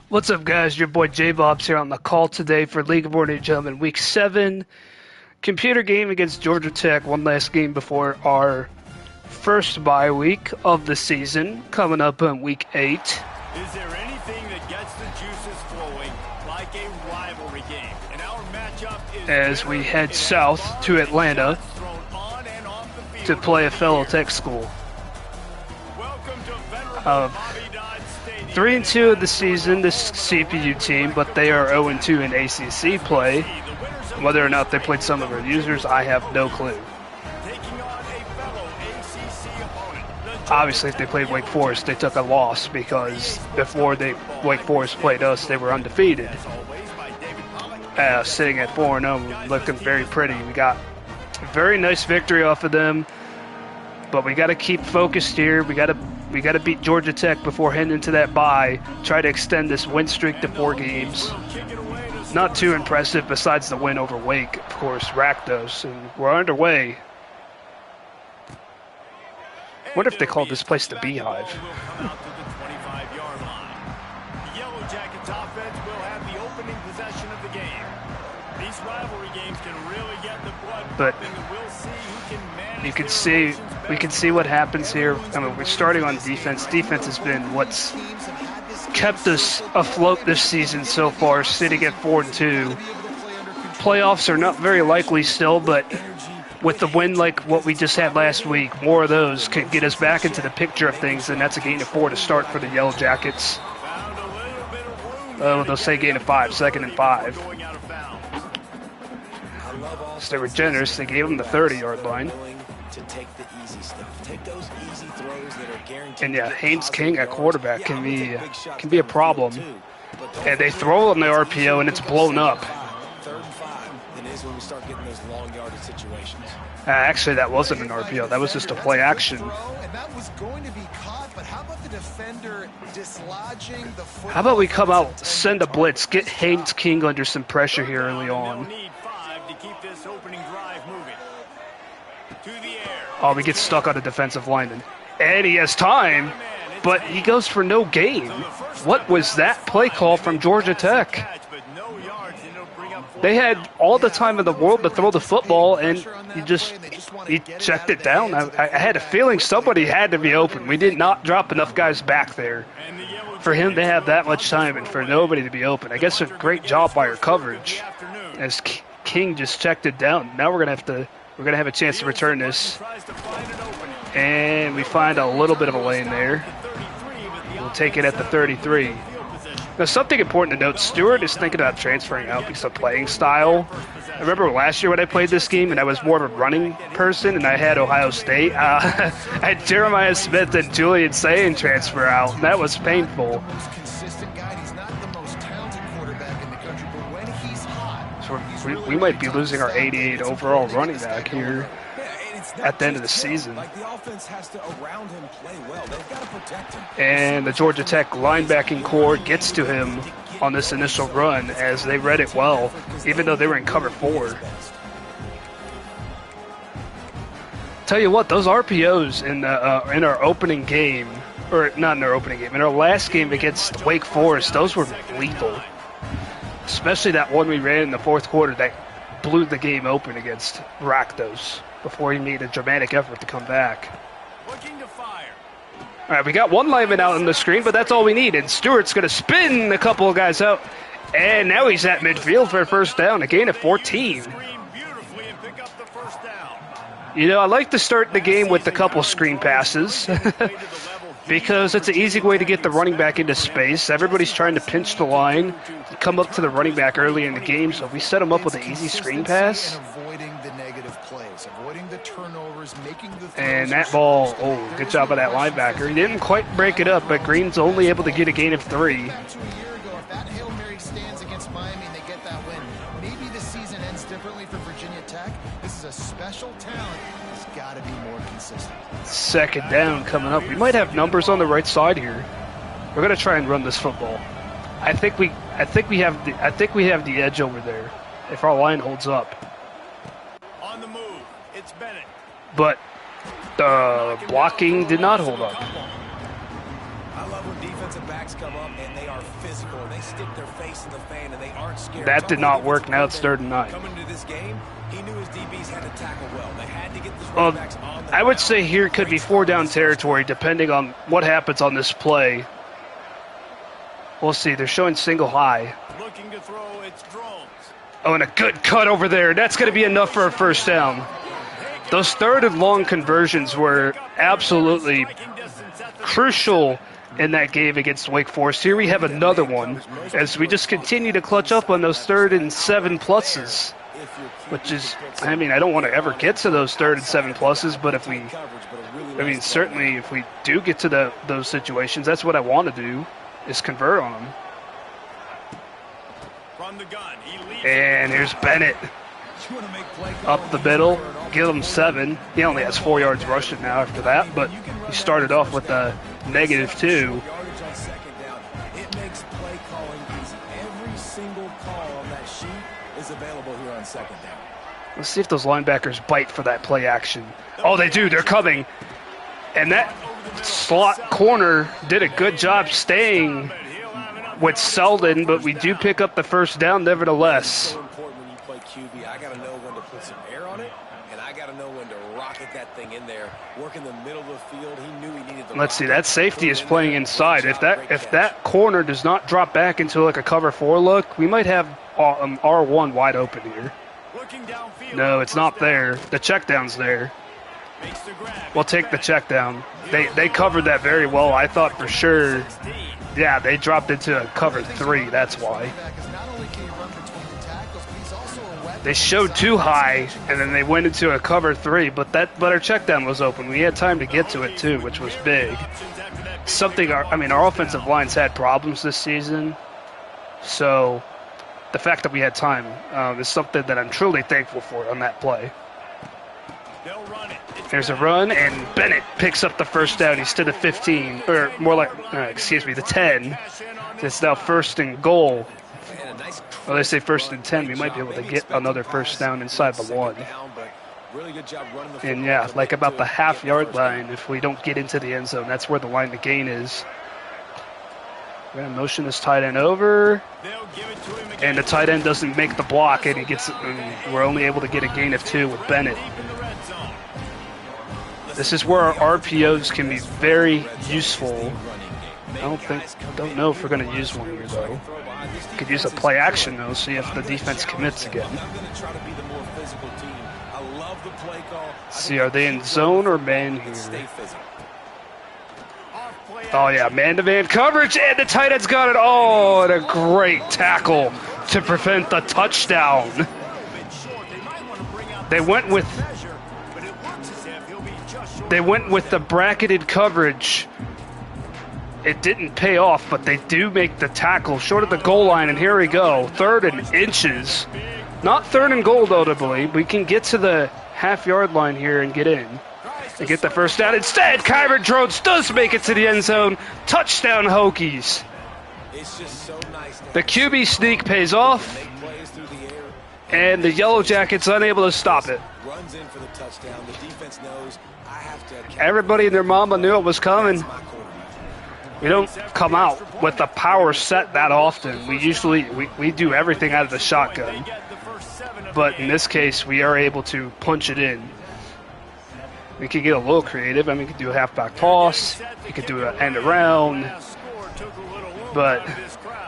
What's up, guys? Your boy J-Bob's here on the call today for League of Ordinary Gentlemen Week 7. Computer game against Georgia Tech. One last game before our first bye week of the season, coming up in Week 8. Is there anything that gets the juices flowing like a rivalry game? And our matchup is as we head south to Atlanta to play a fellow Tech school. Welcome to venerable Bobby Dodd Stadium. 3-2 of the season, this CPU team, but they are 0-2 in ACC play. Whether or not they played some of our users, I have no clue. Taking on a fellow ACC opponent. Obviously, if they played Wake Forest, they took a loss because before Wake Forest played us, they were undefeated. Sitting at 4-0, looking very pretty. We got a very nice victory off of them, but we got to keep focused here. We got to beat Georgia Tech before heading into that bye. Try to extend this win streak to 4 games. Not too impressive besides the win over Wake, of course, Rakdos, and we're underway. What if they called this place the Beehive? But we can see what happens here. I mean, we're starting on defense. Defense has been what's kept us afloat this season so far, sitting at 4-2. Playoffs are not very likely still, but with the win like what we just had last week, more of those could get us back into the picture of things, and that's a gain of 4 to start for the Yellow Jackets. They'll say gain of 5, 2nd and 5. So they were generous. They gave them the 30-yard line. And yeah, Haynes King at quarterback can be a problem. And they throw on the RPO and it's blown up. Actually, that wasn't an RPO. That was just a play action. How about we come out, send a blitz, get Haynes King under some pressure here early on. Oh, we get stuck on a defensive lineman. And he has time, but he goes for no gain. What was that play call from Georgia Tech? They had all the time in the world to throw the football, and he checked it down. I had a feeling somebody had to be open. We did not drop enough guys back there for him to have that much time and for nobody to be open. I guess a great job by our coverage, as King just checked it down. Now we're gonna have a chance to return this. And we find a little bit of a lane there. We'll take it at the 33. Now, something important to note, Stewart is thinking about transferring out because of playing style. I remember last year when I played this game and I was more of a running person and I had Ohio State. I had Jeremiah Smith and Julian Sayin transfer out, and that was painful. So we might be losing our 88 overall running back here at the end of the season. And the Georgia Tech linebacking core gets to him on this initial run as they read it well, even though they were in cover 4. Tell you what, those RPOs in our opening game, or not in our opening game, in our last game against Wake Forest, those were lethal. Especially that one we ran in the 4th quarter that blew the game open against Rakdos before he made a dramatic effort to come back. All right, we got one lineman out on the screen, but that's all we need. And Stewart's going to spin a couple of guys out. And now he's at midfield for a first down, a gain of 14. You know, I like to start the game with a couple screen passes because it's an easy way to get the running back into space. Everybody's trying to pinch the line, come up to the running back early in the game, so if we set him up with an easy screen pass. And that ball, oh, good job by that linebacker. He didn't quite break it up, but Green's only able to get a gain of 3. Second down coming up. We might have numbers on the right side here. We're gonna try and run this football. I think we have the edge over there if our line holds up. On the move, it's Bennett. But the blocking did not hold up. love when defensive backs come up and they are physical. They stick their face in the fan and they aren't scared. That did not work. Now it's 3rd and 9. Coming into this game, he knew his DBs had to tackle well. They had to get this running backs on the I would say here could be 4-down territory depending on what happens on this play. We'll see. They're showing single high. Looking to throw, it's drones. Oh, and a good cut over there. That's going to be enough for a 1st down. Those 3rd and long conversions were absolutely crucial in that game against Wake Forest. Here we have another one as we just continue to clutch up on those 3rd and 7 pluses, which is, I mean, I don't want to ever get to those 3rd and 7 pluses, but if we, I mean, certainly if we do get to those situations, that's what I want to do, is convert on them. And here's Bennett. Up the middle, give him 7. He only has 4 yards rushing now after that, but he started off with a -2. It makes play calling easy. Every single call on that sheet is available here on 2nd down. Let's see if those linebackers bite for that play action. Oh, they do. They're coming. And that slot corner did a good job staying with Selden, but we do pick up the 1st down nevertheless. So important when you play QB. I got to know when to put some air on it, and I got to know when to rocket that thing in there. Work in the middle of the field. He knew he needed the Let's see. That safety is playing inside. If that corner does not drop back into like a cover 4 look, we might have R1 wide open here. No, it's not there. The check down's there. We'll take the check down. They covered that very well. I thought for sure. Yeah, they dropped into a cover 3. That's why. They showed too high, and then they went into a cover 3. But our check down was open. We had time to get to it too, which was big. Our offensive line's had problems this season, so the fact that we had time is something that I'm truly thankful for on that play. There's a run, and Bennett picks up the 1st down. He's to the 15, or more like, the 10. It's now 1st and goal. Well, they say 1st and 10. We might be able to get another 1st down inside the 1. And yeah, like about the half-yard line, if we don't get into the end zone, that's where the line to gain is. We're going to motion this tight end over, and the tight end doesn't make the block, and we're only able to get a gain of 2 with Bennett. This is where our RPOs can be very useful. I don't know if we're going to use one here, though. Could use a play action, though, see if the defense commits again. See, are they in zone or man here? Oh, yeah, man-to-man coverage, and the tight end's got it. Oh, and a great tackle to prevent the touchdown. They went with the bracketed coverage. It didn't pay off, but they do make the tackle short of the goal line, and here we go. 3rd and inches. Not 3rd and goal, notably. We can get to the half-yard line here and get in. And get the 1st down. Instead, Kyron Drones does make it to the end zone. Touchdown, Hokies. The QB sneak pays off, and the Yellow Jackets unable to stop it. Everybody and their mama knew it was coming. We don't come out with the power set that often. We do everything out of the shotgun. But in this case, we are able to punch it in. We could get a little creative. I mean, we could do a halfback toss. We could do an end around. But,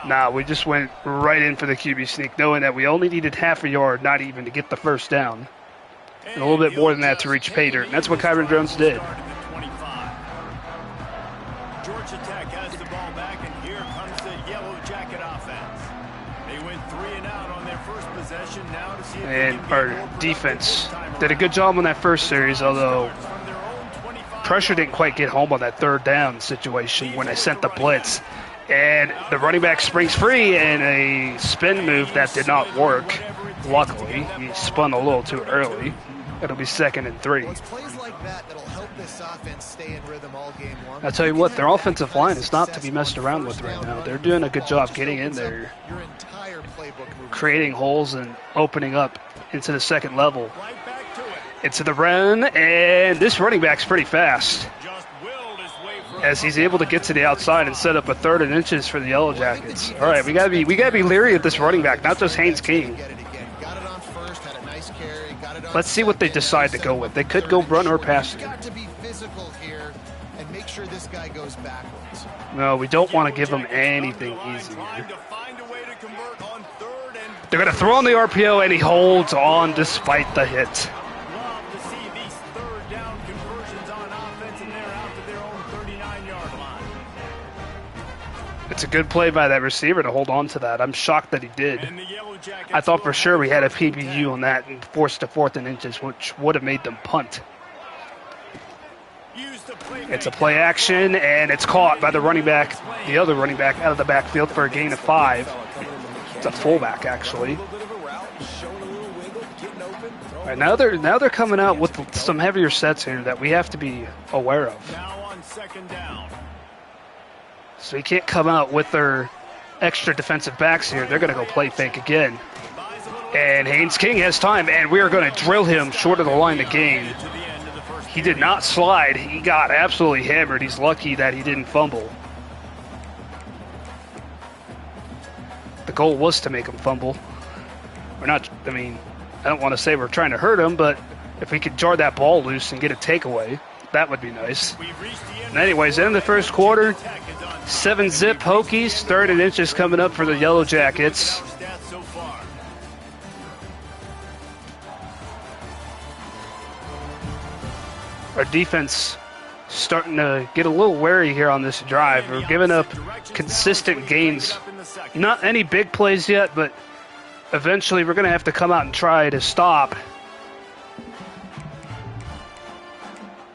nah, we just went right in for the QB sneak, knowing that we only needed half a yard, not even to get the 1st down. And a little bit more than that to reach pay dirt. And that's what Kyron Jones did. Georgia Tech has the ball back, and here comes the Yellow Jacket offense. They went 3 and out on their first possession. Now to see if and our defense did a good job on that first series, although pressure didn't quite get home on that 3rd down situation when they sent the blitz. And the running back springs free in a spin move that did not work. Luckily, he spun a little too early. It'll be 2nd and 3. I'll tell you what, their offensive line is not to be messed around with right now. They're doing a good job getting in there, creating holes and opening up into the 2nd level. Into the run, and this running back's pretty fast. as he's able to get to the outside and set up a 3rd and inches for the Yellow Jackets. All right, we gotta be leery of this running back, not just Haynes King. Let's see what they decide to go with. They could go run or pass. No, we don't want to give them anything easy here. They're going to throw on the RPO, and he holds on despite the hit. It's a good play by that receiver to hold on to that. I'm shocked that he did. I thought for sure we had a PBU on that and forced a 4th and inches, which would have made them punt. It's a play action, and it's caught by the running back, the other running back, out of the backfield for a gain of 5. It's a fullback, actually. All right, now they're coming out with some heavier sets here that we have to be aware of. So you can't come out with their extra defensive backs here. They're going to go play fake again. And Haynes King has time, and we are going to drill him short of the line of gain. He did not slide. He got absolutely hammered. He's lucky that he didn't fumble. The goal was to make him fumble. We're not, I mean, I don't want to say we're trying to hurt him, but if we could jar that ball loose and get a takeaway, that would be nice. And anyways, in the first quarter, 7-zip Hokies, 3rd and inches coming up for the Yellow Jackets. Our defense starting to get a little wary here on this drive. We're giving up consistent gains. Not any big plays yet, but eventually we're going to have to come out and try to stop.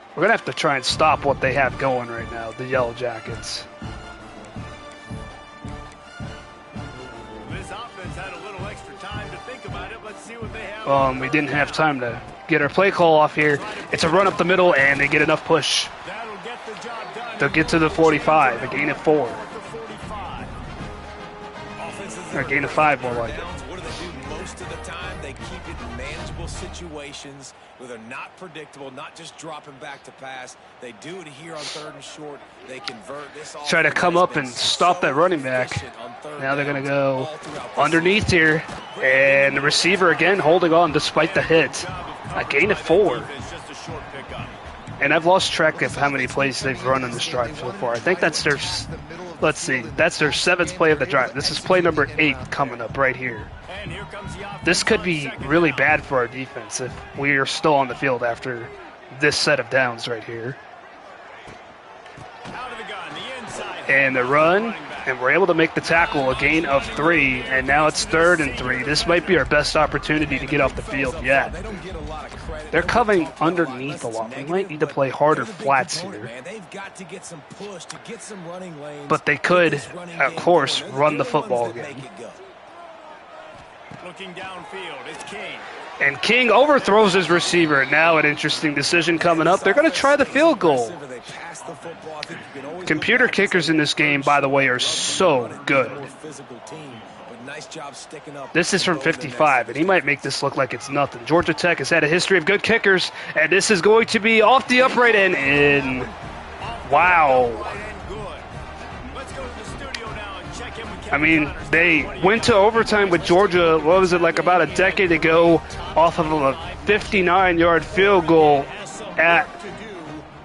We're going to have to try and stop what they have going right now, the Yellow Jackets. This offense had a little extra time to think about it. Let's see what they have. We didn't have time to get our play call off here. It's a run up the middle, and they get enough push. They'll get to the 45, a gain of 4. Or a gain of 5, more like it. What do they do most of the time? They keep it in manageable situations where they're not predictable, not just dropping back to pass. They do it here on 3rd and short. They convert this. Try to come up and stop that running back. Now they're going to go underneath here, and the receiver again holding on despite the hit. A gain of 4. And I've lost track of how many plays they've run in this drive so far. I think that's their, let's see, that's their 7th play of the drive. This is play number 8 coming up right here. This could be really bad for our defense if we are still on the field after this set of downs right here. And the run, and we're able to make the tackle, a gain of 3, and now it's 3rd and 3. This might be our best opportunity to get off the field yet. They're coming underneath a lot. We might need to play harder flats here. But they could, of course, run the football again. Looking downfield, it's King. And King overthrows his receiver. Now an interesting decision coming up. They're going to try the field goal. Computer kickers in this game, by the way, are so good. This is from 55, and he might make this look like it's nothing. Georgia Tech has had a history of good kickers, and this is going to be off the upright and in. Wow. I mean, they went to overtime with Georgia, what was it, like about a decade ago, off of a 59-yard field goal at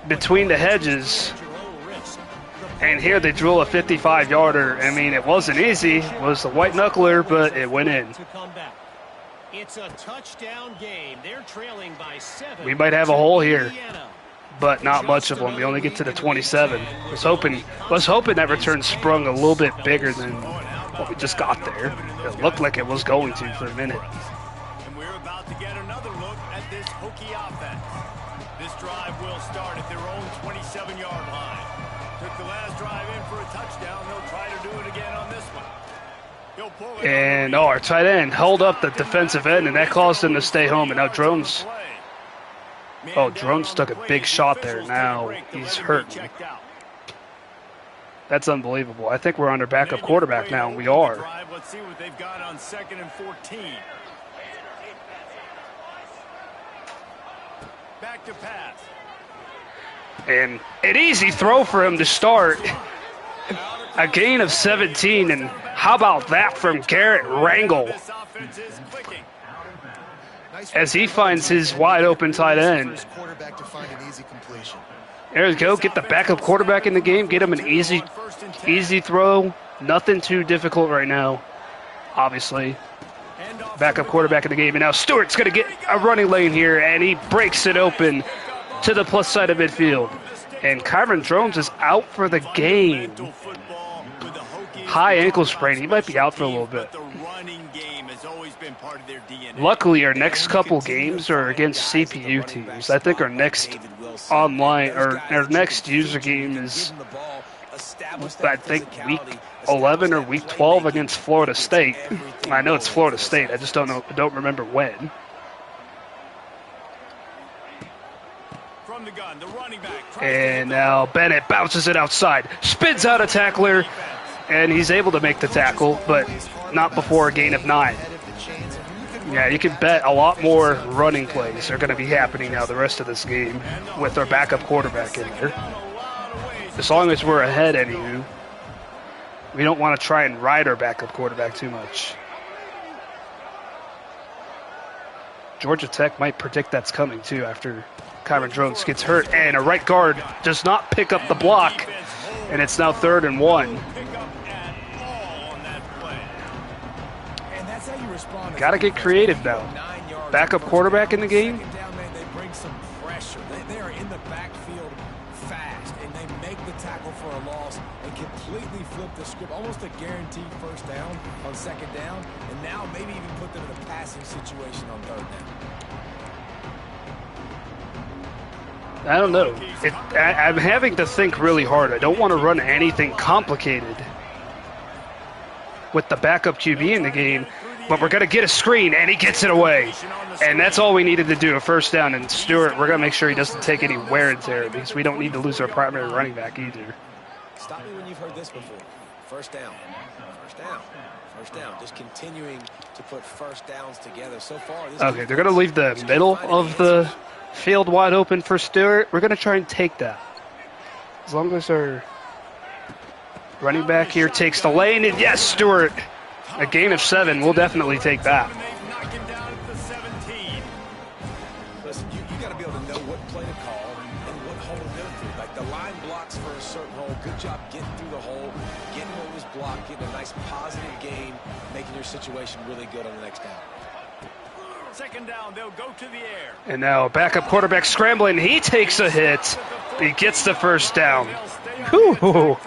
between the hedges. And here they drill a 55-yarder. I mean, it wasn't easy. It was the white knuckler, but it went in. It's a touchdown game. They're trailing by 7. We might have a hole here, but not much of one. We only get to the 27. Was hoping that return sprung a little bit bigger than what we just got there. It looked like it was going to for a minute. And we're about to get another look at this Hokie offense. This drive will start at their own 27-yard line. Took the last drive in for a touchdown. They'll try to do it again on this one. And our tight end held up the defensive end, and that caused him to stay home. And now Drones took a big shot there. Now he's hurt. That's unbelievable. I think we're under backup quarterback now, and we are. Let's see what they've got on 2nd and 14. Back to pass. And an easy throw for him to start. A gain of 17, and how about that from Garrett Rangel as he finds his wide open tight end. There we go, get the backup quarterback in the game, get him an easy throw. Nothing too difficult right now, obviously. Backup quarterback in the game, and now Stewart's going to get a running lane here, and he breaks it open to the plus side of midfield. And Kyron Jones is out for the game. High ankle sprain. He might be out for a little bit. Luckily, our next couple games are against CPU teams. I think our next online, or our next user game is, I think, week 11 or week 12 against Florida State. I know it's Florida State. I just don't remember when. And now Bennett bounces it outside, spins out a tackler, and he's able to make the tackle, but not before a gain of 9. Yeah, you can bet a lot more running plays are going to be happening now the rest of this game with our backup quarterback in there. As long as we're ahead, anywho, we don't want to try and ride our backup quarterback too much. Georgia Tech might predict that's coming, too, after Kyron Jones gets hurt, and a right guard does not pick up the block, and it's now 3rd and 1. Got to get creative now. Backup quarterback in the game. They bring some pressure. They are in the backfield fast, and they make the tackle for a loss and completely flip the script. Almost a guaranteed first down on 2nd down, and now maybe even put them in a passing situation on 3rd down. I don't know. I'm having to think really hard. I don't want to run anything complicated with the backup QB in the game, but we're going to get a screen, and he gets it away. And that's all we needed to do, a first down. And Stewart, we're going to make sure he doesn't take any wear and tear, because we don't need to lose our primary running back either. Stop me when you've heard this before. First down. First down. First down. Just continuing to put first downs together. So far, okay, they're going to leave the middle of the field wide open for Stewart. We're going to try and take that. As long as our running back here takes the lane, and yes, Stewart, a gain of 7. We'll definitely take that. Listen, you got to be able to know what play to call and what hole to go through. Like the line blocks for a certain hole. Good job getting through the hole, getting what was blocked, getting a nice positive gain, making your situation really good on the next down. 2nd down, they'll go to the air. And now backup quarterback scrambling. He takes a hit. He gets the first down. Whew.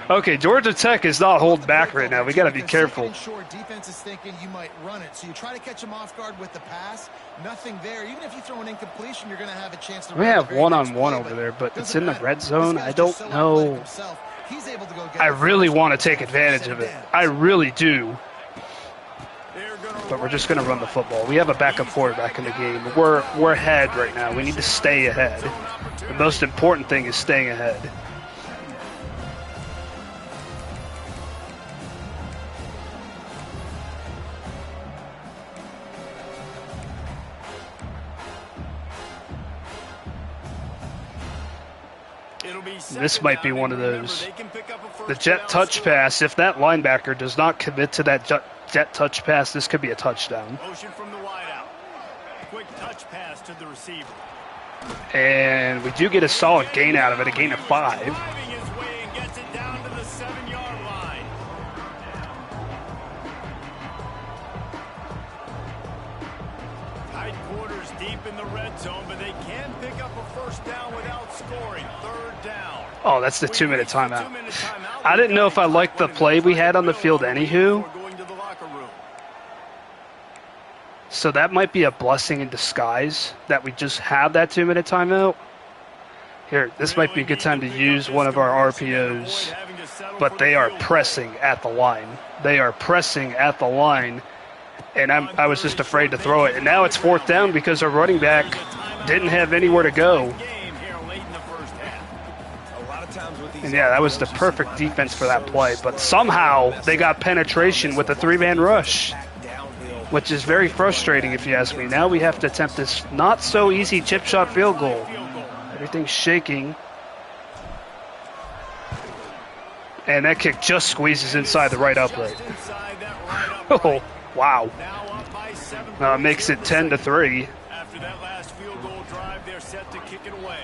Okay, Georgia Tech is not holding back right now. We got to be careful. Defense is thinking you might run it, so you try to catch them off guard with the pass. Nothing there. Even if you throw an incompletion, you're going to have a chance to. We have one-on-one over there, but it's in the red zone. I don't know. I really want to take advantage of it. I really do. But we're just going to run the football. We have a backup quarterback in the game. We're ahead right now. We need to stay ahead. The most important thing is staying ahead. This might be one of those. The jet touch pass, if that linebacker does not commit to that jet touch pass, this could be a touchdown. Motion from the wideout. Quick touch pass to the receiver. And we do get a solid gain out of it, a gain of 5. Driving his way and gets it down to the 7-yard line. Tight quarters deep in the red zone, but they can pick up a first down without scoring. 3rd down. Oh, that's the 2-minute timeout. I didn't know if I liked the play we had on the field anywho. So that might be a blessing in disguise that we just have that 2-minute timeout. Here, this might be a good time to use one of our RPOs, but they are pressing at the line. They are pressing at the line, and I was just afraid to throw it. And now it's 4th down because our running back didn't have anywhere to go. And yeah, that was the perfect defense for that play. But somehow they got penetration with a 3-man rush, which is very frustrating if you ask me. Now we have to attempt this not so easy chip shot field goal. Everything's shaking. And that kick just squeezes inside the right upright. Inside that right Oh, upright. wow. Now up by 7. Now it makes it 10-3. After that last field goal drive, they're set to kick it away.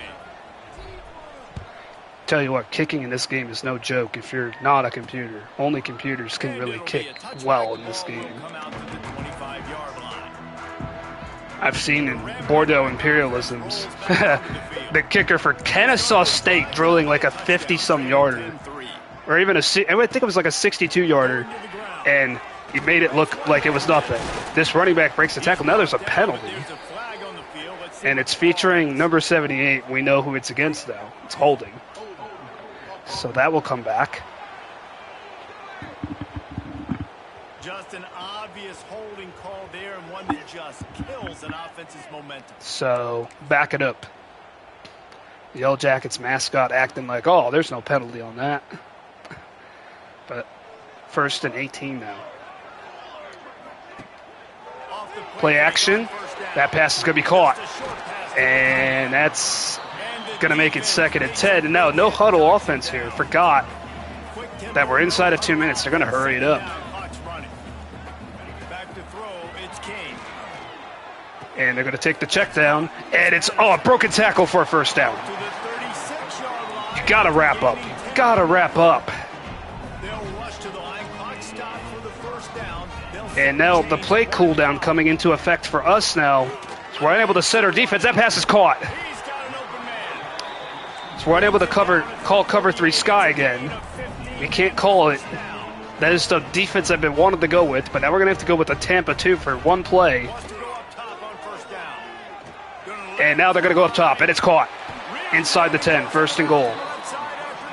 Tell you what, kicking in this game is no joke if you're not a computer. Only computers can really kick well in this game. Come out to the 25-yard line. I've seen in Bordeaux Imperialisms the kicker for Kennesaw State drilling like a 50-some yarder, or even I think it was like a 62-yarder, and he made it look like it was nothing. This running back breaks the tackle. Now there's a penalty, There's a flag on the field. Let's see and it's featuring number 78. We know who it's against now. It's holding. So that will come back. just an obvious holding call there, and one that just kills an offense's momentum. So back it up. The Yellow Jackets mascot acting like, oh, there's no penalty on that. But 1st and 18 now. Off the Play action. That pass is going to be caught. And that's going to make it 2nd and 10. And now no huddle offense here. Forgot that we're inside of 2 minutes. They're going to hurry it up. Back to throw. It's King. And they're going to take the check down. And it's, a broken tackle for a first down. To the 36-yard line. You got to wrap up. Got to wrap up. They'll rush to the line. Clock stop for the first down. And now the play cooldown coming into effect for us now. So we're unable to set our defense. That pass is caught. He's got an open man. So we're unable to call cover 3 sky again. We can't call it. That is the defense I've been wanting to go with, but now we're going to have to go with the Tampa 2 for one play. Wants to go up top on first down. And now they're going to go up top, and it's caught. Inside the 10, 1st and goal.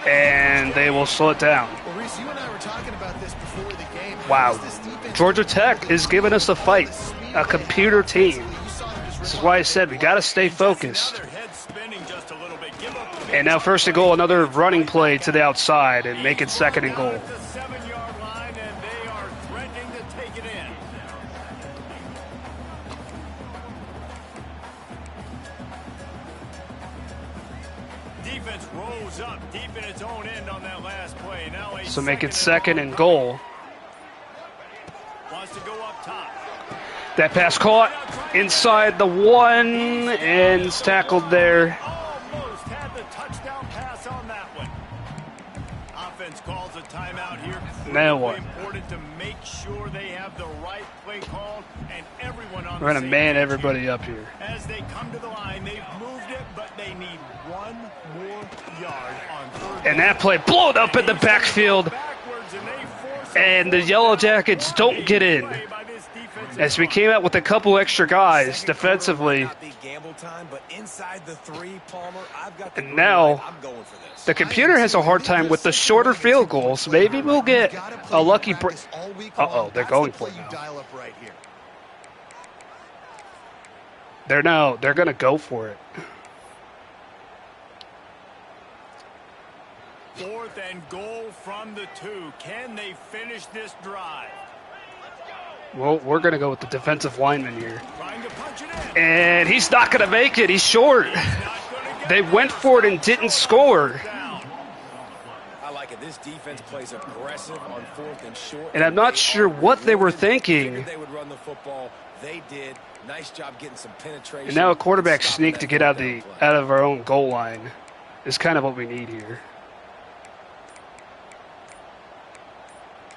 And they will slow it down. Well, Reese, you and I were talking about this before the game. Wow. How is this defense- Georgia Tech is giving us a fight. A computer team. This is why I said we got to stay focused. Their head spinning just a little bit. Give up the And now 1st and goal, another running play to the outside and make it 2nd and goal. at the 7-yard line, and they are threatening to take it in. Defense rose up deep in its own end on that last play. Now a So make it 2nd 2nd and goal. Wants to go up top. That pass caught inside the 1 and it's tackled there. Almost had the touchdown pass on that one. Offense calls a timeout here. Now what? Important to make sure they have the right play called and everyone on We're the going to same man page everybody here. up here. As they come to the line, they've moved it, but they need one more yard on third. And that play blown up in the backfield. Backwards, and they force And the Yellow Jackets don't get in. play by this defensive As we came out with a couple extra guys defensively. Gamble time, but inside the 3, Palmer, I've got the And green now light. I'm going for this. the computer has a hard time with the shorter field goals. Maybe we'll get a lucky break. Uh-oh, they're going for it now. Dial up right here. They're going to go for it. 4th and goal from the 2. Can they finish this drive? Well, we're going to go with the defensive lineman here. Trying to punch it in. And he's not going to make it. He's short. Not gonna get They went for it and didn't score. down. I like it. This defense plays aggressive on 4th and short. And I'm not They sure are what they were figured thinking. They would run the football. They did. Nice job getting some penetration. And now a quarterback Stopping sneak that to get out fourth down play. of our own goal line is kind of what we need here.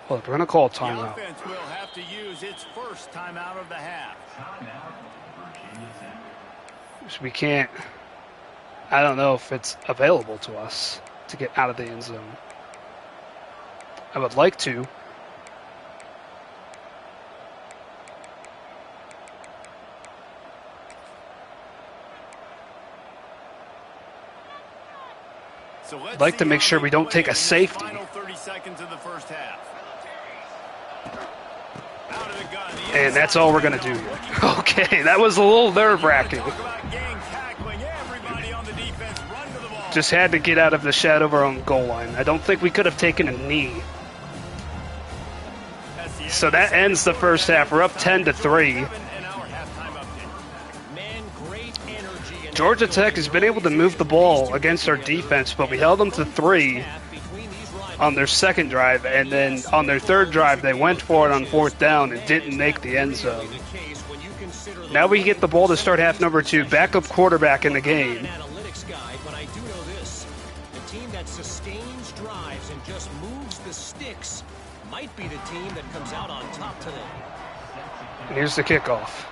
Hold up, we're going to call a The timeout. offense will have to use its first timeout of the half. So we can't, I don't know if it's available to us to get out of the end zone. I would like to. So let's I'd like to see make how sure they we don't play take a in this safety. Final 30 seconds of the first half. Out of the gun, the And that's all we're going to do here. Okay, that was a little nerve-wracking. Talk about gang tackling. Everybody on the defense run to the ball. Just had to get out of the shadow of our own goal line. I don't think we could have taken a knee. That's the end So of the that second ends the quarter. first half. We're up 10-3. And our halftime update. Man, great energy. And Georgia Tech has been able to move the ball against our defense, but we held them to 3. between these on their second drive, and then on their third drive they went for it on fourth down and didn't make the end zone. Now we get the ball to start half number 2. Backup quarterback in the game. Analytics guy, but I do know this: the team that sustains drives and just moves the sticks might be the team that comes out on top today. And here's the kickoff.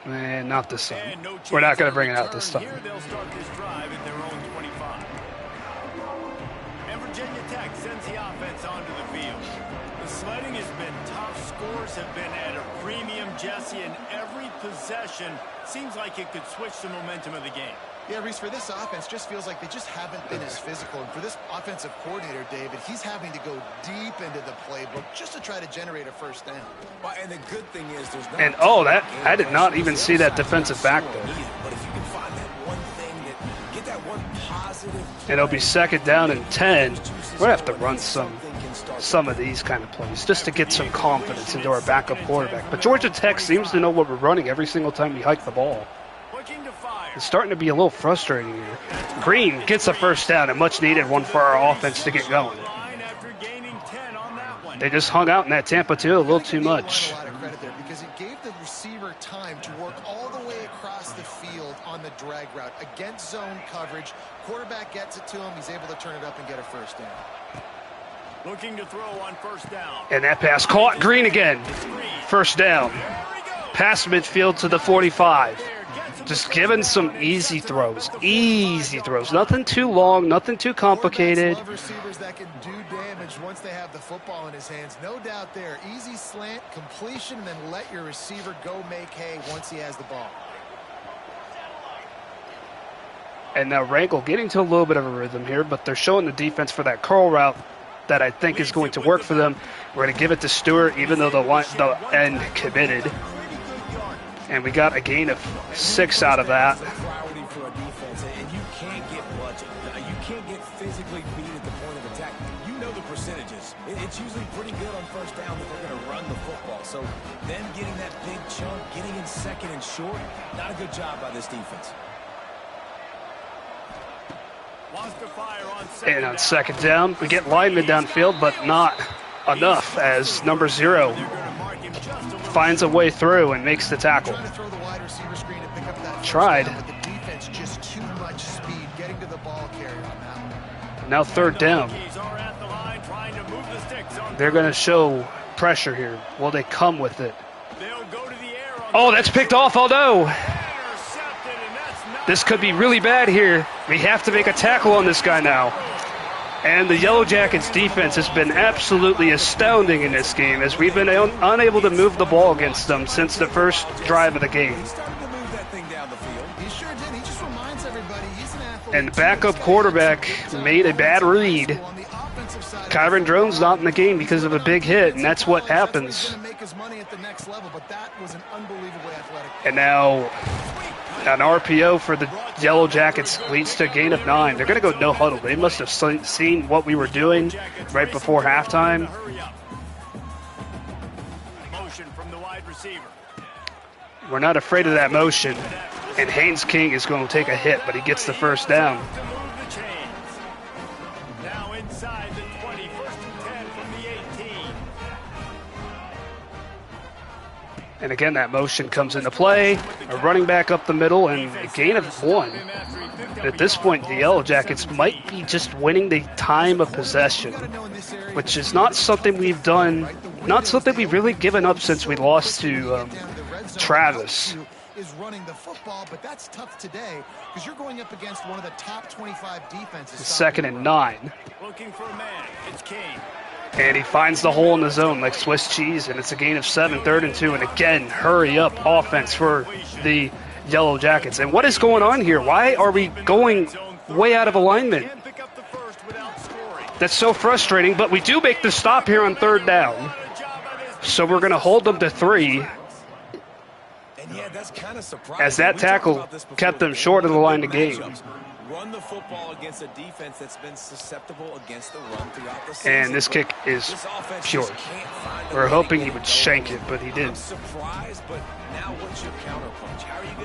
Man, not this time. We're not going to bring it out this time. Here they'll start this drive at their own 25. And Virginia Tech sends the offense onto the field. The sledding has been tough. Scores have been at a premium, Jesse, and every possession seems like it could switch the momentum of the game. Yeah, Reese, for this offense, just feels like they just haven't been as physical. And for this offensive coordinator, David, he's having to go deep into the playbook just to try to generate a first down. Well, and the good thing is there's not. And that I did not even see that defensive back there. But if you can find that one thing that get that one positive. And it'll be second down and 10. We're gonna have to run some of these kind of plays just to get some confidence into our backup quarterback. But Georgia Tech seems to know what we're running every single time we hike the ball. It's starting to be a little frustrating here. Green gets a first down, a much needed one for our offense to get going. They just hung out in that Tampa 2 a little too much. A lot of credit there because it gave the receiver time to work all the way across the field on the drag route against zone coverage. Quarterback gets it to him. He's able to turn it up and get a first down. Looking to throw on first down. And that pass caught. Green again. First down. Pass midfield to the 45. Just giving some easy throws. Easy throws. Nothing too long, nothing too complicated. Love receivers that can do damage once they have the football in his hands. No doubt there. Easy slant, completion, and then let your receiver go make hay once he has the ball. And now Rankle getting to a little bit of a rhythm here, but they're showing the defense for that curl route that I think is going to work for them. We're going to give it to Stewart, even though the end committed. And we got a gain of 6 out of that. Priority for a defense, and you can't get budget. You can't get physically beat at the point of attack. You know the percentages. It's usually pretty good on first down that they're going to run the football. So them getting that big chunk, getting in second and short, not a good job by this defense. And on second down, we get linemen downfield, but not enough as number 0 finds a way through and makes the tackle. Tried. Now third down. They're going to show pressure here. Will they come with it? Oh, that's picked off. Oh, no. This could be really bad here. We have to make a tackle on this guy now. And the Yellow Jackets defense has been absolutely astounding in this game as we've been unable to move the ball against them since the first drive of the game. And the backup quarterback made a bad read. Kyron Drone's not in the game because of a big hit, and that's what happens. And now an RPO for the Yellow Jackets leads to a gain of 9. They're going to go no huddle. They must have seen what we were doing right before halftime. We're not afraid of that motion. And Haynes King is going to take a hit, but he gets the first down. Now inside the 20, first and 10 from the 18. And again, that motion comes into play. A running back up the middle and a gain of 1. At this point, the Yellow Jackets might be just winning the time of possession, which is not something we've done, not something we've really given up since we lost to Travis. Is running the football, but that's tough today because you're going up against one of the top 25 defenses. Second and 9. Looking for a man. It's Kane. And he finds the hole in the zone like Swiss cheese, and it's a gain of 7, 3rd and 2. And again, hurry up offense for the Yellow Jackets. And what is going on here? Why are we going way out of alignment? That's so frustrating, but we do make the stop here on 3rd down. So we're going to hold them to 3. Yeah, that's kind of surprising. As that tackle kept them short of the line of game. Run the football against a defense that's been susceptible against the run throughout the season. And this kick is pure. We're hoping he would shank it, but he didn't.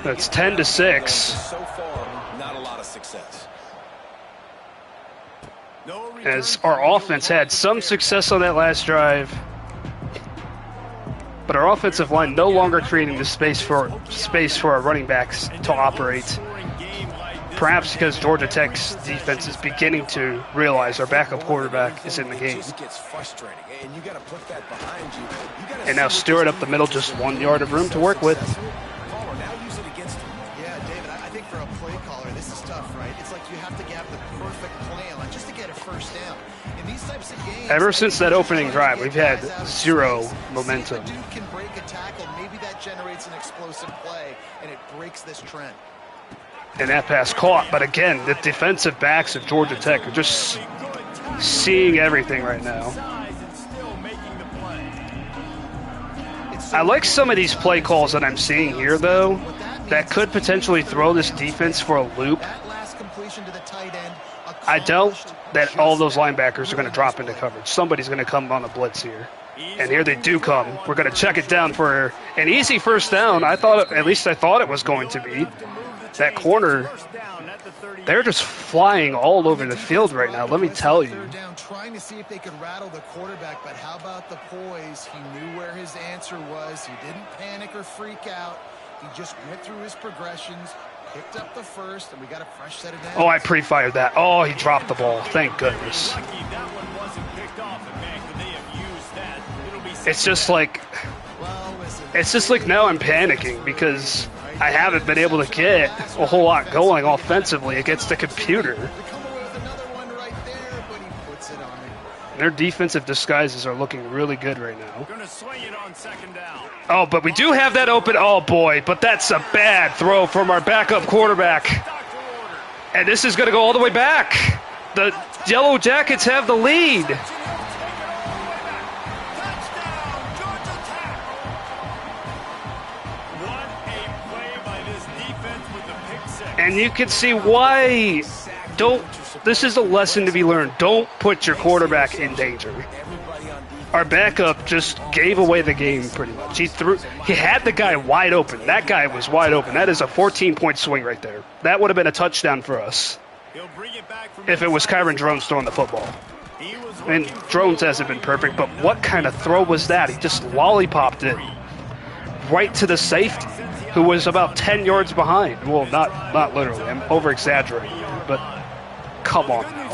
That's 10-6. So far, not a lot of success. as our offense had some success on that last drive. But our offensive line no longer creating the space for our running backs to operate. Perhaps because Georgia Tech's defense is beginning to realize our backup quarterback is in the game. And now Stewart up the middle, just 1 yard of room to work with. Yeah, David, I think for a play caller, this is tough, right? It's like you have to have the perfect plan just to get a first down. In these types of games, ever since that opening drive, we've had zero momentum. If a dude can break a tackle, maybe that generates an explosive play, and it breaks this trend. And that pass caught, but again, the defensive backs of Georgia Tech are just seeing everything right now. I like some of these play calls that I'm seeing here, though, that could potentially throw this defense for a loop. I doubt that all those linebackers are going to drop into coverage. Somebody's going to come on a blitz here. And here they do come. We're going to check it down for an easy first down. At least I thought it was going to be. That corner, they're just flying all over the field right now, let me tell you. Trying to see if they could rattle the quarterback, but how about the poise? He knew where his answer was. He didn't panic or freak out. He just went through his progressions, picked up the first, and we got a fresh set of downs. Oh, I pre-fired that. Oh, he dropped the ball. Thank goodness. It's just like now I'm panicking because I haven't been able to get a whole lot going offensively against the computer. Their defensive disguises are looking really good right now. Oh, but we do have that open. Oh, boy, but that's a bad throw from our backup quarterback. And this is going to go all the way back. The Yellow Jackets have the lead. And you can see why. This is a lesson to be learned. Don't put your quarterback in danger. Our backup just gave away the game pretty much. He had the guy wide open. That guy was wide open. That is a 14-point swing right there. That would have been a touchdown for us if it was Kyron Drones throwing the football. I mean, Drones hasn't been perfect, but what kind of throw was that? He just lollipopped it right to the safety, who was about 10 yards behind. Well, not literally. I'm over-exaggerating, but come on now.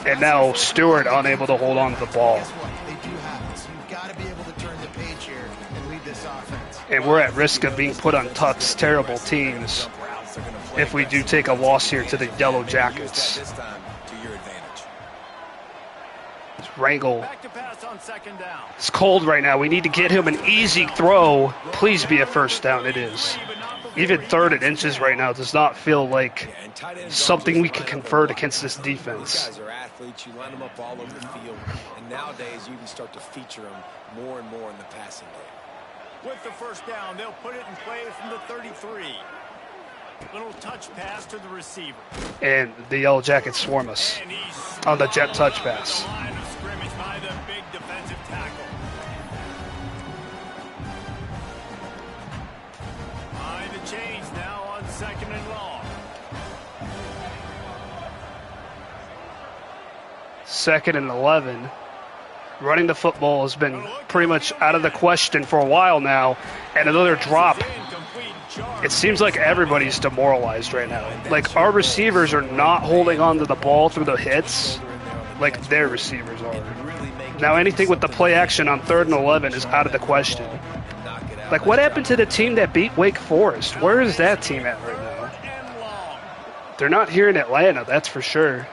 And now Stewart unable to hold on to the ball. And we're at risk of being put on Tuck's terrible teams if we do take a loss here to the Yellow Jackets. Wrangle. It's cold right now. We need to get him an easy throw. Please be a first down. It is. Even 3rd and inches right now does not feel like something we can convert against this defense. Guys are athletes. You line them up all over the field, and nowadays you can start to feature them more and more in the passing game. With the first down, they'll put it in play from the 33. Little touch pass to the receiver. And the Yellow Jackets swarm us on the jet touch pass. Line of scrimmage by the big defensive tackle. Behind the chains now on 2nd and long. 2nd and 11. Running the football has been pretty much out of the question for a while now. And another drop. It seems like everybody's demoralized right now. Like, our receivers are not holding on to the ball through the hits like their receivers are. Now, anything with the play action on 3rd and 11 is out of the question. Like, what happened to the team that beat Wake Forest? Where is that team at right now? They're not here in Atlanta, that's for sure.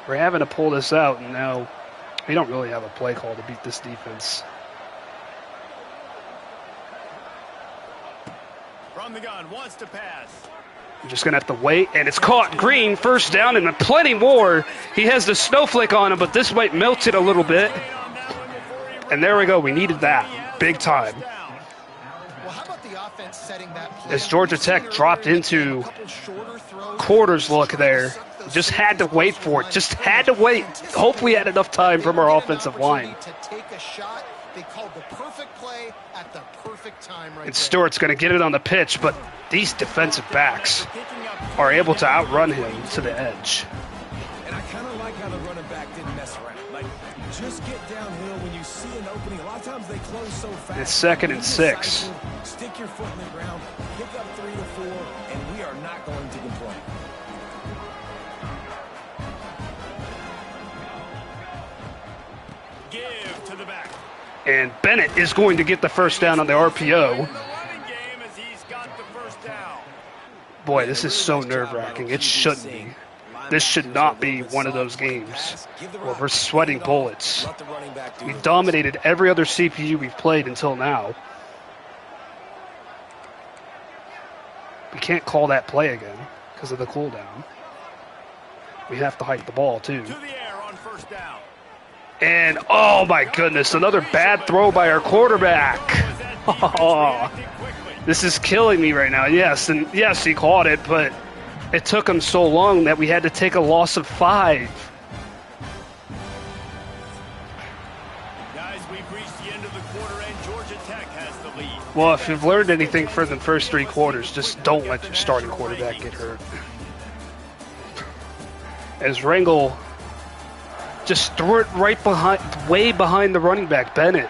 We're having to pull this out, and now we don't really have a play call to beat this defense. From the gun, wants to pass. I'm just going to have to wait, and it's caught. Green, first down, and plenty more. He has the snowflake on him, but this might melt it a little bit. And there we go. We needed that big time. As Georgia Tech dropped into quarters look there, just had to wait for it. Just had to wait. Hope we had enough time from our offensive line. They called the perfect play at the perfect time right and Stewart's going to get it on the pitch, but these defensive backs, are able to outrun him to the edge. And I kind of like how the running back didn't mess around. Like, just get downhill when you see an opening. A lot of times they close so fast. It's 2nd and 6. Stick your foot in the ground, pick up 3 to 4, and we are not going to complain. Give to the back. And Bennett is going to get the first down on the RPO. Boy, this is so nerve-wracking. It shouldn't be. This should not be one of those games where we're sweating bullets. We dominated every other CPU we've played until now. We can't call that play again because of the cooldown. We have to hike the ball, too. To the air on first down. And, oh my goodness, another bad throw by our quarterback. Oh, this is killing me right now. Yes, and yes, he caught it, but it took him so long that we had to take a loss of 5. Guys, we've reached the end of the quarter, and Georgia Tech has the lead. Well, if you've learned anything from the first 3 quarters, just don't let your starting quarterback get hurt. As Rangel just threw it right behind, way behind the running back, Bennett.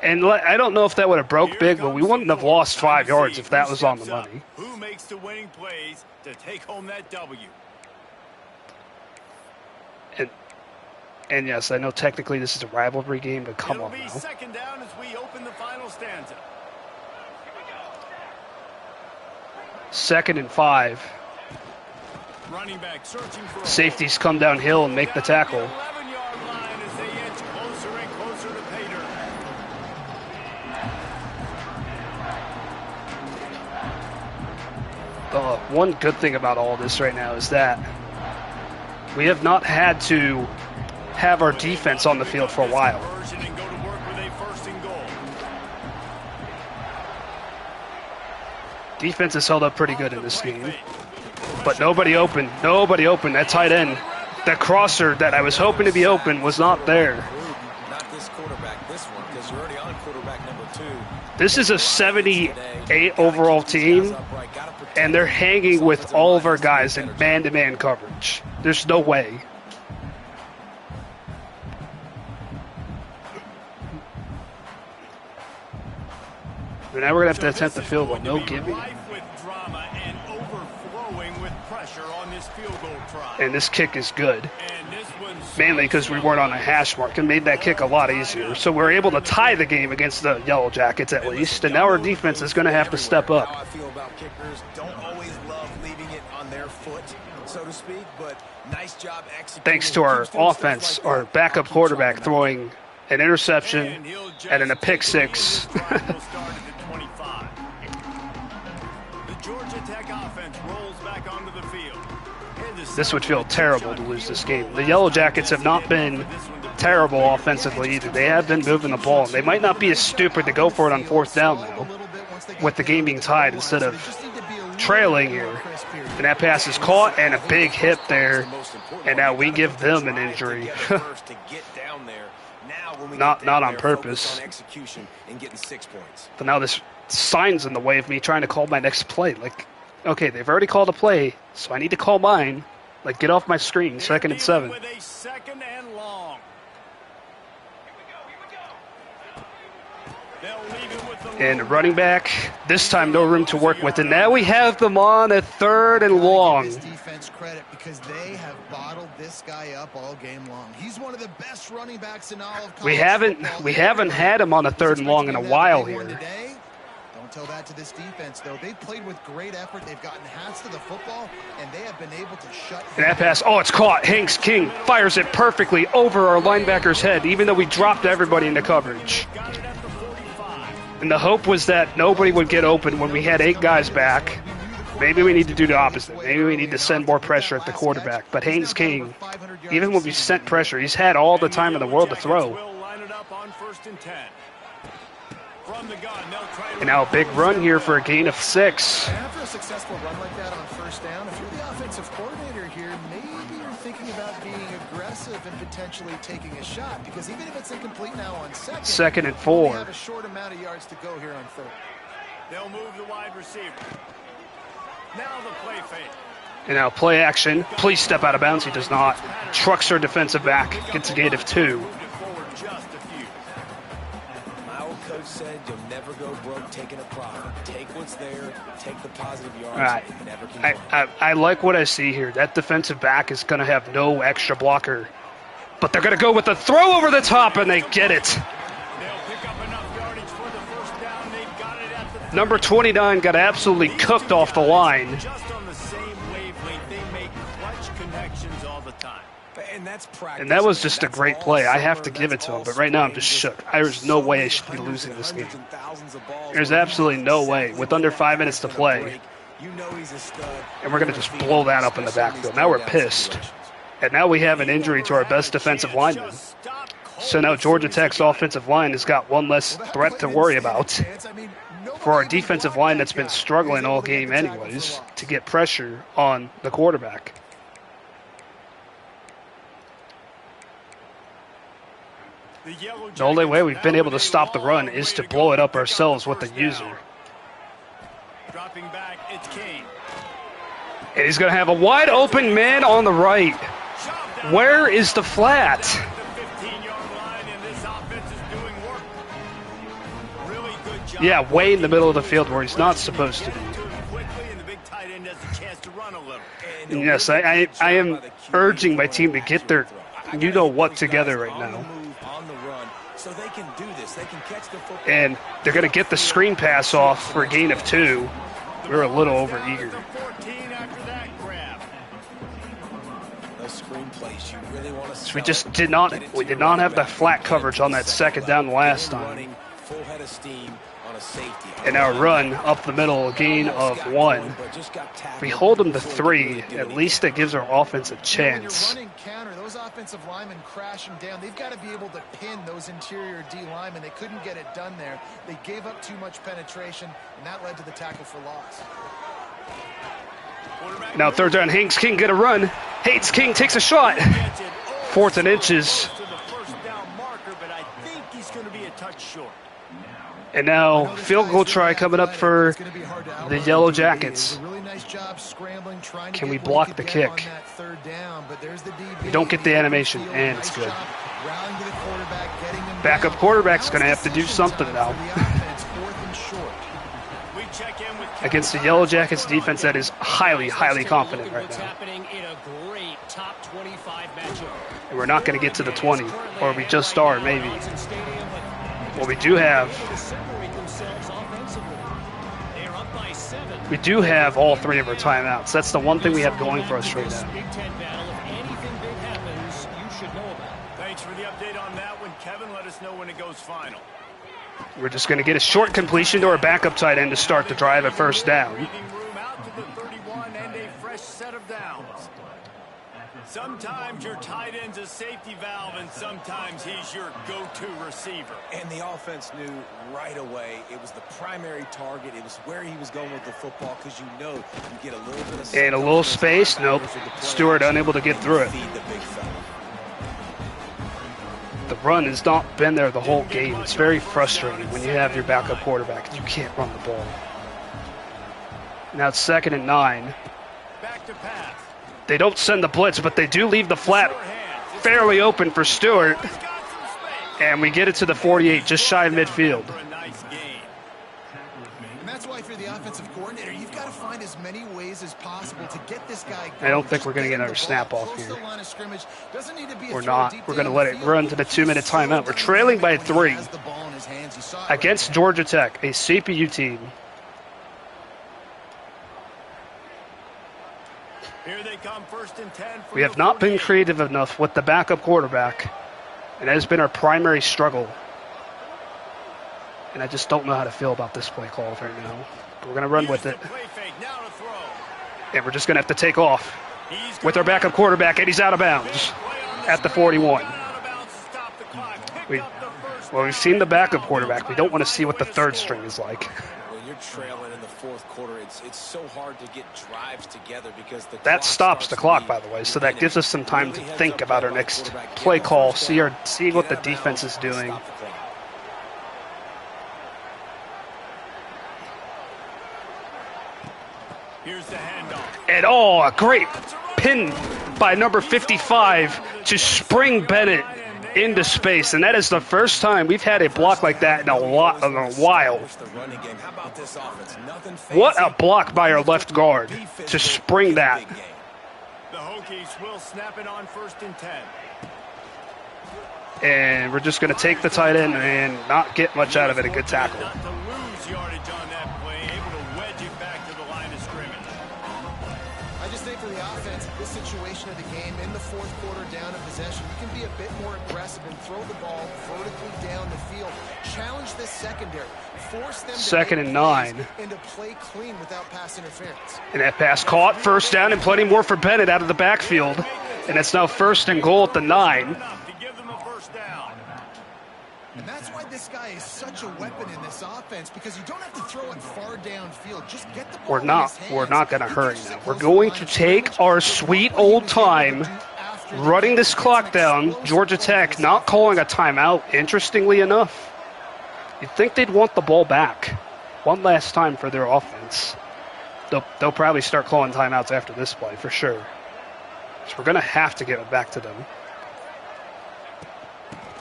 And I don't know if that would have broke big, but we wouldn't have lost 5 yards if that was on the money. Who makes the winning plays to take home that W? And yes, I know technically this is a rivalry game, but come on now. It'll be 2nd down as we open the final stanza. 2nd and 5. Running back searching for Safeties come downhill and make the tackle. 11-yard line as they inch closer and closer to pay dirt. One good thing about all this right now is that we have not had to have our defense on the field for a while. And go to work with a 1st and goal. Defense has held up pretty good in this game. But nobody open. Nobody open. That tight end, that crosser that I was hoping to be open was not there. Not this quarterback, this one, because you're already on quarterback number 2. This is a 78 overall team, and they're hanging with all of our guys in man-to-man coverage. There's no way. And now we're going to have to attempt the field goal. No gimme. And this kick is good. Mainly because we weren't on a hash mark and made that kick a lot easier. So we're able to tie the game against the Yellow Jackets at least. And now our defense is going to have to step up. How I feel about kickers. Don't always love leaving it on their foot, so to speak, but nice job executing. Thanks to our offense, our backup quarterback throwing an interception and then a pick 6. The Georgia Tech offense rolls back onto the field. This would feel terrible to lose this game. The Yellow Jackets have not been terrible offensively either. They have been moving the ball. They might not be as stupid to go for it on 4th down now, with the game being tied instead of trailing here. And that pass is caught and a big hit there. And now we give them an injury. not on purpose. But now this sign's in the way of me trying to call my next play. Like, okay, they've already called a play, so I need to call mine. Like, get off my screen, 2nd and 7. With a 2nd and long. And running back, this time no room to work with. And now we have them on a 3rd and long. Defense credit because they have bottled this guy up all game long. He's one of the best running backs in all of college football. We haven't had him on a 3rd and long in a while here. Don't tell that to this defense, though. They've played with great effort. They've gotten hands to the football, and they have been able to shut and that pass, oh, it's caught. Hanks King fires it perfectly over our linebacker's head, even though we dropped everybody into coverage. And the hope was that nobody would get open when we had 8 guys back. Maybe we need to do the opposite. Maybe we need to send more pressure at the quarterback. But Haynes King, even when we sent pressure, he's had all the time in the world to throw. And now a big run here for a gain of 6. And after a successful run like that on 1st down, if you're the offensive coordinator here, maybe you're thinking about being aggressive and potentially taking a shot, because even if it's incomplete now on 2nd and 4. We have a short amount of yards to go here on 3rd. They'll move the wide receiver. Now the play fake. And now play action. Please step out of bounds. He does not. Trucks our defensive back. Gets a gain of 2. Moved it forward just a few. My old coach said you'll never go broke taking a profit. Take what's there, take the positive yards, All right. and never complain. I like what I see here. That defensive back is going to have no extra blocker. But they're going to go with the throw over the top, and they get it. They'll pick up enough yardage for the first down. They've got it at the Number 29 got absolutely cooked off the line. just on the same wavelength. They make clutch connections all the time. And that's practice. And that was just a That's great all play. I have to summer, give it that's to him. all But right now I'm spring. just shook. There's no way I should be Hundreds losing and this game. hundreds and thousands of balls There's where he absolutely knows no way. exactly With when under that 5 guy's minutes to gonna play. break. You know he's a stud. And we're going to just blow that up in the backfield. Now we're pissed. And now we have an injury to our best defensive lineman. So now Georgia Tech's offensive line has got one less threat to worry about. For our defensive line that's been struggling all game anyways to get pressure on the quarterback. The only way we've been able to stop the run is to blow it up ourselves with the user. Dropping back, it's Kane. And he's going to have a wide open man on the right. Where is the flat? The 15-yard line, and this offense is doing work. Really good job. Yeah, way in the middle of the field where he's not supposed to be. Getting to him quickly, and the big tight end has a chance to run a little. And yes, I am urging my team to get their you-know-what together right now. So they can do this. They can catch the football. And they're going to get the screen pass off for a gain of 2. We were a little overeager. The 14 after that grab. Those screen plays, you really want to So we just did not have the flat coverage on that second down last time. Full head of steam on a safety. And our run up the middle, a gain of 1. If we hold them to 3, at least that gives our offense a chance. When you're running counter, those offensive linemen crashing down. They've got to be able to pin those interior D linemen. They couldn't get it done there. They gave up too much penetration, and that led to the tackle for loss. Now 3rd down, Haynes King get a run. Haynes King takes a shot. 4th and inches. To the first down marker, but I think he's going to be a touch short. And now field goal try coming up for the Yellow Jackets. Can we block the kick? We don't get the animation, and it's good. Backup quarterback's going to have to do something now. We check in with Against the Yellow Jackets defense that is highly, highly confident right What's now. happening in a great top 25 matchup. And we're not going to get to the 20, or we just are, maybe. Well, we do have We do have all 3 of our timeouts. That's the one thing we have going for us right now. Big Ten battle, if anything big happens, you should know about it. Thanks for the update on that one, Kevin. Let us know when it goes final. We're just going to get a short completion to our backup tight end to start the drive at first down. Leaving room out to the 31 and a fresh set of downs. Sometimes your tight end's a safety valve, and sometimes he's your go-to receiver. And the offense knew right away it was the primary target. It was where he was going with the football because you know you get a little bit of And a little space. Nope. Stewart unable to get through it. Feed the big fella. The run has not been there the whole game. It's very frustrating when you have your backup quarterback and you can't run the ball. Now it's 2nd and 9. Back to pass. They don't send the blitz, but they do leave the flat fairly open for Stewart. He's got some space. And we get it to the 48, just shy of midfield. For a nice gain. And that's why if you're the offensive coordinator, you've got to find as many ways as possible to get this guy going. I don't think we're going to get another snap off here. We're not. We're going to let it run to the 2-minute timeout. We're trailing by 3 against Georgia Tech, a CPU team. Here they come, 1st and 10. We have not been creative enough with the backup quarterback, and that has been our primary struggle. And I just don't know how to feel about this play call right now. But we're going to run with it, Play fake, now to throw. and we're just going to have to take off with our backup quarterback, and he's out of bounds at the 41. We've seen the backup quarterback. We don't want to see what the 3rd string is like. When you're trailing in the 4th quarter, it's so hard to get drives together because the That stops the clock, by the way, so that gives us some time to think about our next play call, see what the defense is doing. Here's the And oh, a great pin by number 55 to spring Bennett into space. And that is the first time we've had a block like that in a while. What a block by our left guard to spring that. The Hokies will snap it on 1st and 10. And we're just going to take the tight end and not get much out of it. A good tackle. Not to lose yardage on that play, able to wedge it back to the line of scrimmage. I just think for the offense, this situation of the game, in the 4th quarter down in possession, you can be a bit more aggressive and throw the ball vertically down the field. Challenge this secondary. Force them to 2nd and 9. And to play clean without pass interference. And that pass caught, 1st down, and plenty more for Bennett out of the backfield. And it's now 1st and goal at the 9. And that's why this guy is such a weapon in this offense, because you don't have to throw it far downfield. Just get the ball in his hands. We're not going to hurry now. We're going to take our sweet old time running this clock down. Georgia Tech not calling a timeout, interestingly enough. You'd think they'd want the ball back one last time for their offense. They'll probably start calling timeouts after this play for sure. So we're going to have to give it back to them.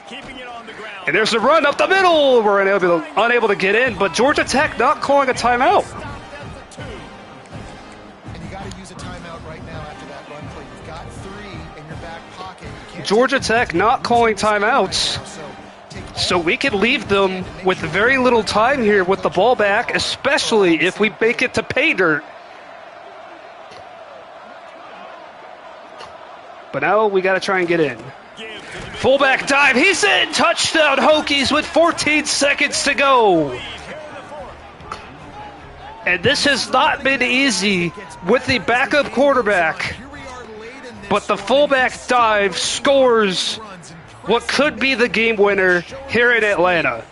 Keeping it on the ground. And there's the run up the middle. We're unable to get in, but Georgia Tech not calling a timeout. And you got to use a timeout right now after that run play. You've got 3 in your back pocket. Georgia Tech not calling timeouts. So we could leave them with very little time here with the ball back, especially if we make it to pay dirt. But now we got to try and get in. Fullback dive. He's in. Touchdown Hokies with 14 seconds to go. And this has not been easy with the backup quarterback. But the fullback dive scores what could be the game winner here in Atlanta.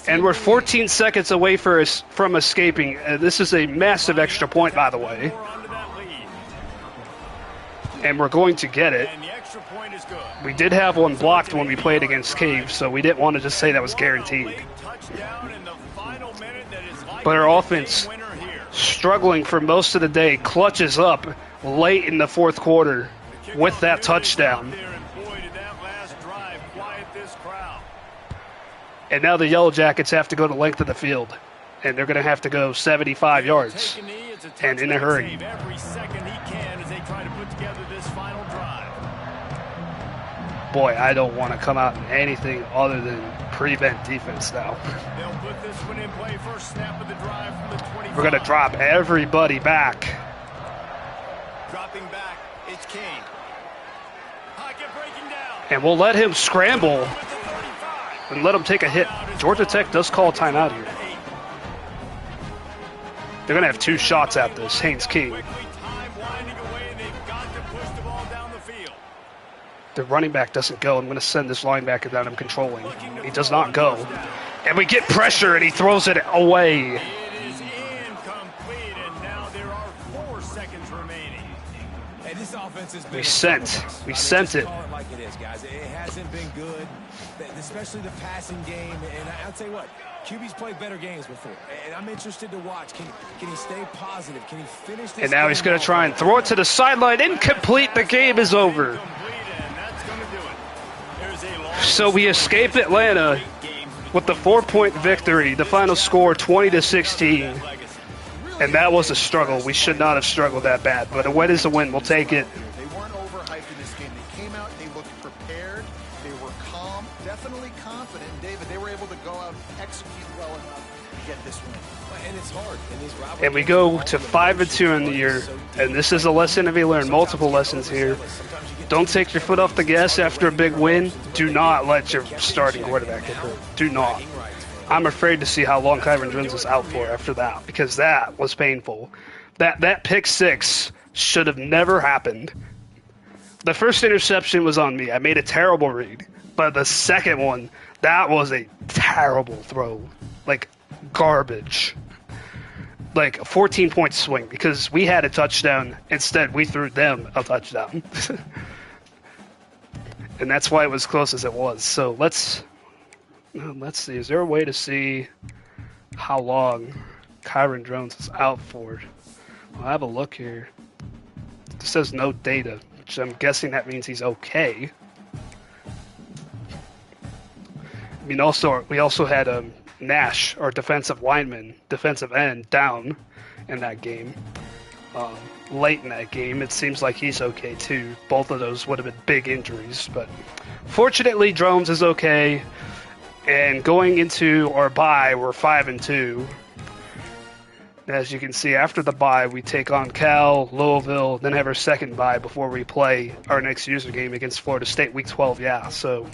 And we're 14 seconds away from escaping. This is a massive extra point, by the way. And we're going to get it. We did have one blocked when we played against Cave, so we didn't want to just say that was guaranteed. But our offense, struggling for most of the day, clutches up late in the 4th quarter with that touchdown. And now the Yellow Jackets have to go the length of the field. And they're going to have to go 75 yards. And in a hurry. Boy, I don't want to come out in anything other than prevent defense now. They'll put this one in play first snap of the drive from the 25. We're going to drop everybody back. Dropping back, it's Kane. Pocket breaking down. And we'll let him scramble and let him take a hit. Georgia Tech does call a timeout here. They're going to have 2 shots at this, Haynes King. The running back doesn't go. I'm going to send this linebacker that I'm controlling. He does not go. And we get pressure, and he throws it away. It is incomplete, and now there are 4 seconds remaining. Hey, this offense has been We sent it. Like it is, guys. It hasn't been good, especially the passing game. And I'll tell you what, QB's played better games before, and I'm interested to watch. Can he stay positive? Can he finish this? And now he's going to try and throw it to the sideline. Incomplete. The game is over. So we escape Atlanta with the 4-point victory. The final score 20-16. And that was a struggle. We should not have struggled that bad. But a win is a win. We'll take it. They weren't overhyped in this game. They came out, they looked prepared, they were calm, definitely confident. David, they were able to go out and execute well enough to get this win. And it's hard in these rivalries. And we go to 5-2 in the year. And this is a lesson that we learned. Multiple lessons here. Don't take your foot off the gas after a big win. Do not let your starting quarterback get hurt. Do not. I'm afraid to see how long Kyron Jones is out for after that, because that was painful. That pick 6 should have never happened. The first interception was on me. I made a terrible read. But the second one, that was a terrible throw. Like garbage. Like a 14-point swing, because we had a touchdown. Instead, we threw them a touchdown. And that's why it was close as it was. So let's see. Is there a way to see how long Kyron Jones is out for? I'll have a look here. It says no data, which I'm guessing that means he's okay. I mean, we also had Nash, our defensive lineman, defensive end, down in that game. Late in that game, it seems like he's okay too. Both of those would have been big injuries, but fortunately, Drones is okay. And going into our bye, we're 5-2. As you can see, after the bye, we take on Cal, Louisville, then have our second bye before we play our next user game against Florida State, Week 12. Yeah, so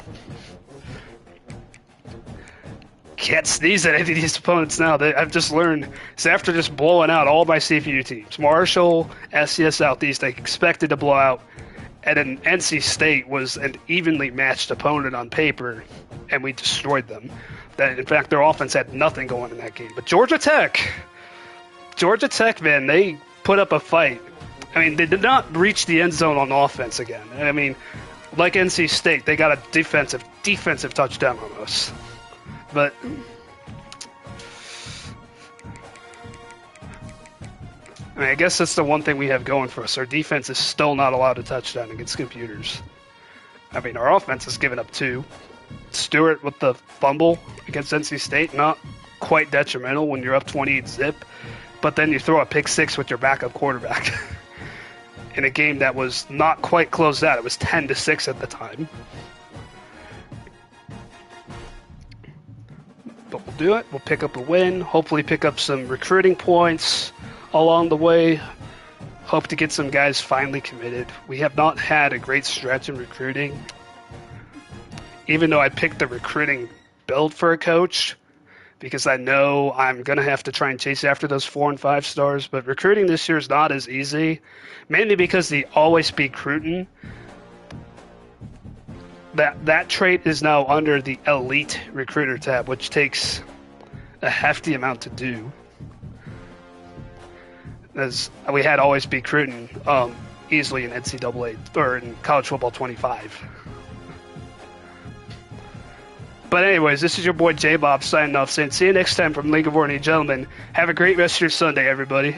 can't sneeze at any of these opponents now. I've just learned, it's after just blowing out all my CPU teams. Marshall, SCS Southeast, they expected to blow out, and then NC State was an evenly matched opponent on paper, and we destroyed them. That, in fact, their offense had nothing going in that game. But Georgia Tech, man, they put up a fight. I mean, they did not reach the end zone on offense again. I mean, like NC State, they got a defensive touchdown on us. But I mean, I guess that's the one thing we have going for us. Our defense is still not allowed a touchdown against computers. I mean, our offense has given up 2. Stewart with the fumble against NC State, not quite detrimental when you're up 28-0. But then you throw a pick 6 with your backup quarterback in a game that was not quite closed out. It was 10-6 at the time. But we'll do it. We'll pick up a win. Hopefully pick up some recruiting points along the way. Hope to get some guys finally committed. We have not had a great stretch in recruiting. Even though I picked the recruiting build for a coach, because I know I'm going to have to try and chase after those 4 and 5 stars. But recruiting this year is not as easy, mainly because the always be recruiting. That trait is now under the elite recruiter tab, which takes a hefty amount to do. As we had always be recruiting easily in NCAA or in college football 25. But anyways, this is your boy J-Bob signing off, saying see you next time from League of Ordinary Gentlemen. Have a great rest of your Sunday, everybody.